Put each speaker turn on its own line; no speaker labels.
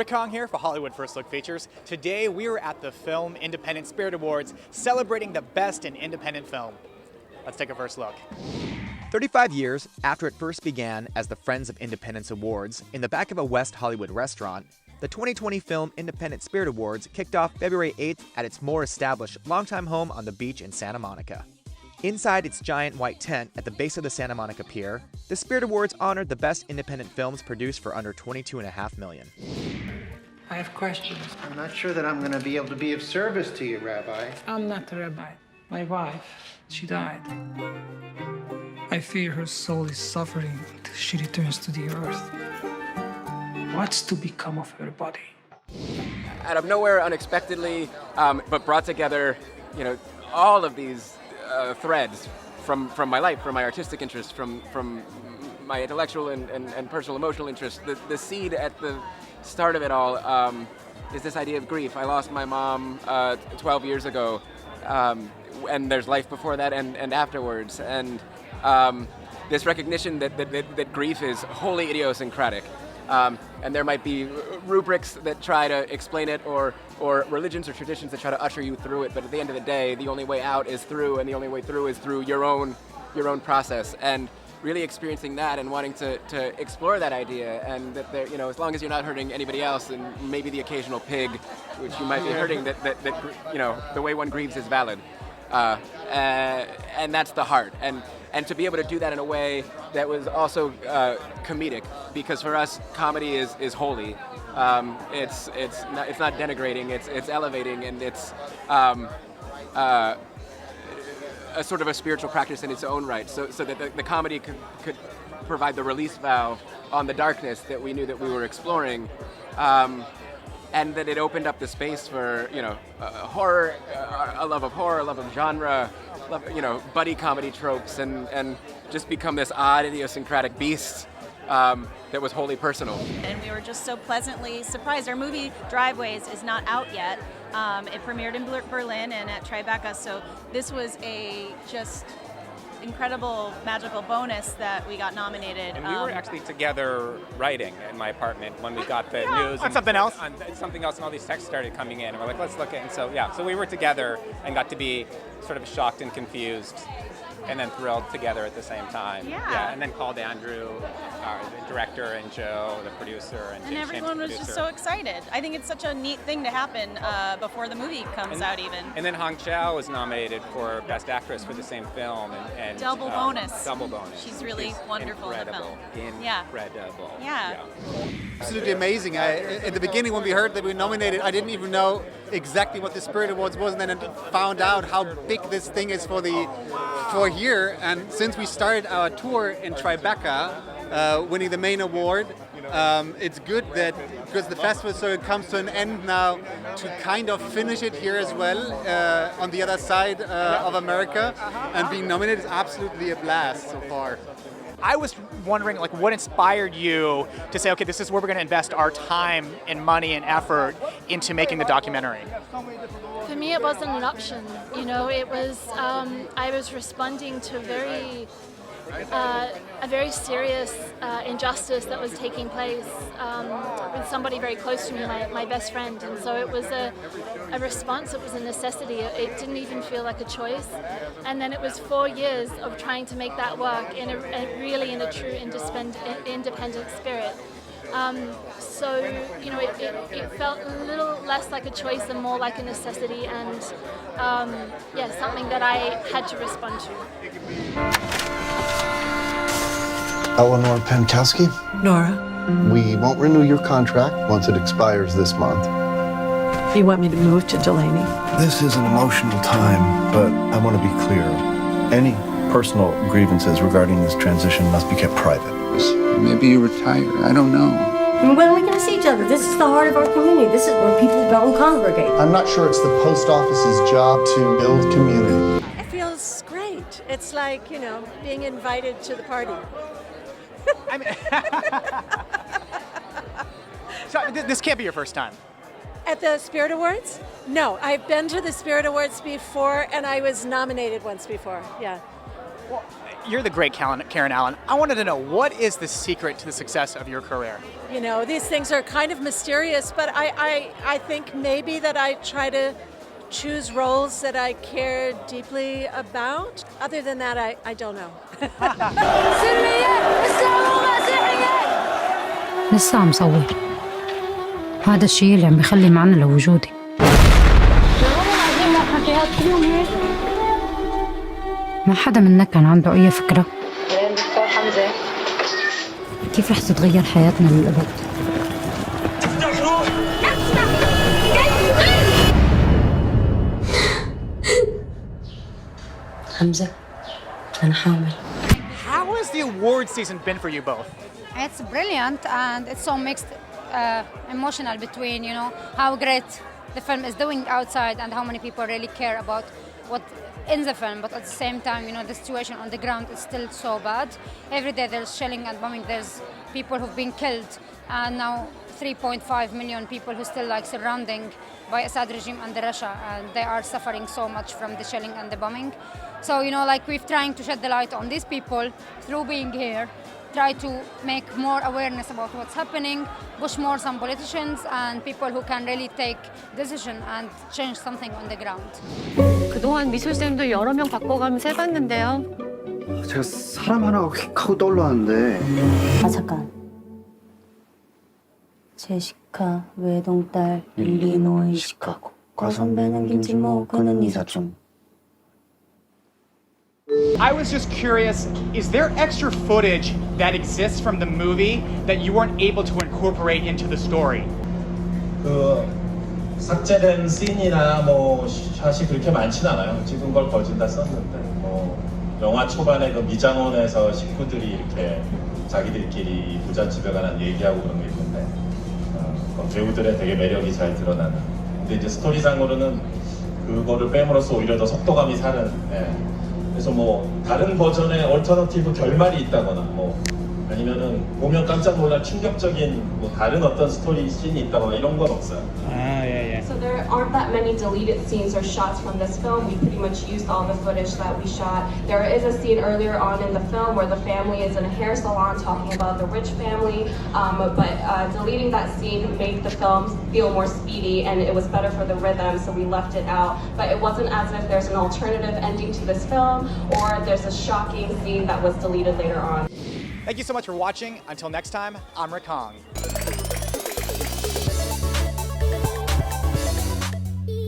Rick Hong here for Hollywood First Look Features. Today we are at the Film Independent Spirit Awards celebrating the best in independent film. Let's take a first look. 35 years after it first began as the Friends of Independence Awards in the back of a West Hollywood restaurant, the 2020 Film Independent Spirit Awards kicked off February 8th at its more established longtime home on the beach in Santa Monica. Inside its giant white tent at the base of the Santa Monica Pier, the Spirit Awards honored the best independent films produced for under $22.5 million.
I have questions.
I'm not sure that I'm going to be able to be of service to you, Rabbi.
I'm not the rabbi. My wife, she died. I fear her soul is suffering until she returns to the earth. What's to become of her body?
Out of nowhere, unexpectedly, but brought together, all of these threads from my life, from my artistic interests, from my intellectual and personal emotional interests. The seed at the start of it all is this idea of grief. I lost my mom 12 years ago, and there's life before that and afterwards. And this recognition that grief is wholly idiosyncratic. And there might be rubrics that try to explain it, or religions or traditions that try to usher you through it. But at the end of the day, the only way out is through, and the only way through is through your own process. And really experiencing that and wanting to explore that idea, and that there, as long as you're not hurting anybody else, and maybe the occasional pig, which you might be hurting, that the way one grieves is valid. And that's the heart. And to be able to do that in a way that was also comedic, because for us, comedy is holy. It's not denigrating. It's elevating, and it's a sort of a spiritual practice in its own right. So that the comedy could provide the release valve on the darkness that we knew that we were exploring. And that it opened up the space for, horror, a love of horror, a love of genre, buddy comedy tropes, and just become this odd, idiosyncratic beast that was wholly personal.
And we were just so pleasantly surprised. Our movie, Driveways, is not out yet. It premiered in Berlin and at Tribeca, so this was a just incredible, magical bonus that we got nominated.
And we were actually together writing in my apartment when we got the news.
On something else?
On something else, and all these texts started coming in. And we're like, let's look at it. And so we were together and got to be sort of shocked and confused, and then thrilled together at the same time.
Yeah.
And then called Andrew, the director, and Joe, the producer, and
everyone was just so excited. I think it's such a neat thing to happen before the movie comes out even.
And then Hong Chow was nominated for Best Actress for the same film. And
double bonus.
Double bonus.
She's really wonderful in the film.
Incredible.
Yeah.
Absolutely amazing. At the beginning, when we heard that we were nominated, I didn't even know exactly what the Spirit Awards was, and then I found out how big this thing is for here. And since we started our tour in Tribeca, winning the main award, it's good that, because the festival so it comes to an end now, to kind of finish it here as well on the other side of America, and being nominated is absolutely a blast so far.
I was wondering, what inspired you to say, okay, this is where we're going to invest our time and money and effort into making the documentary?
For me, it wasn't an option. It was, I was responding to a very serious injustice that was taking place with somebody very close to me, my best friend. And so it was a response, it was a necessity. It didn't even feel like a choice. And then it was 4 years of trying to make that work in a true independent spirit. So, it felt a little less like a choice and more like a necessity, and something that I had to respond to.
Eleanor Pankowski?
Nora.
We won't renew your contract once it expires this month.
You want me to move to Delaney?
This is an emotional time, but I want to be clear. Any personal grievances regarding this transition must be kept private.
Maybe you retire. I don't know.
When are we going to see each other? This is the heart of our community. This is where people go and congregate.
I'm not sure it's the post office's job to build community.
It feels great. It's like, being invited to the party.
So this can't be your first time.
At the Spirit Awards? No, I've been to the Spirit Awards before, and I was nominated once before, yeah.
Well, You're the great Karen Allen. I wanted to know, what is the secret to the success of your career?
You know, these things are kind of mysterious, but I think maybe that I try to choose roles that I care deeply about. Other than that, I don't know.
لسه عم صور. هذا الشيء اللي عم بيخلي معنى لوجودي. ما حدا منا كان عنده أي فكرة كيف رح تتغير حياتنا للأبد.
حمزة أنا حامل.
How has the award season been for you both?
It's brilliant and it's so mixed emotional between, you know, how great the film is doing outside and how many people really care about what in the film, but at the same time, you know, the situation on the ground is still so bad. Every day there's shelling and bombing, there's people who've been killed, and now 3.5 million people who still like surrounding by Assad regime under Russia, and they are suffering so much from the shelling and the bombing. So, you know, like we're trying to shed the light on these people through being here, try to make more awareness about what's happening, push more some politicians and people who can really take decision and change something on the ground.
그동안 미술쌤도 여러 명 바꿔가면서 해봤는데요.
제가 사람 하나가 휙 하고 떠올랐는데.
아 잠깐. 제시카 외동딸 일리노이 시카고 과선배는 김치모 그는 이사촌.
I was just curious, is there extra footage that exists from the movie that you weren't able to incorporate into the story?
그 삭제된 씬이나 뭐 샷이 그렇게 많진 않아요. 찍은 걸 거진 다 썼는데 뭐 영화 초반에 그 미장원에서 식구들이 이렇게 자기들끼리 부잣집에 관한 얘기하고 그런 게 있는데 배우들의 되게 매력이 잘 드러나는. 근데 이제 스토리상으로는 그거를 빼므로써 오히려 더 속도감이 사는. 그래서 뭐 다른 버전의 얼터너티브 결말이 있다거나 뭐 아니면은 보면 깜짝 놀랄 충격적인 뭐 다른 어떤 스토리 씬이 있다거나 이런 건 없어요.
So there aren't that many deleted scenes or shots from this film. We pretty much used all the footage that we shot. There is a scene earlier on in the film where the family is in a hair salon talking about the rich family, but deleting that scene made the film feel more speedy and it was better for the rhythm, so we left it out. But it wasn't as if there's an alternative ending to this film or there's a shocking scene that was deleted later on.
Thank you so much for watching. Until next time, I'm Rick Hong.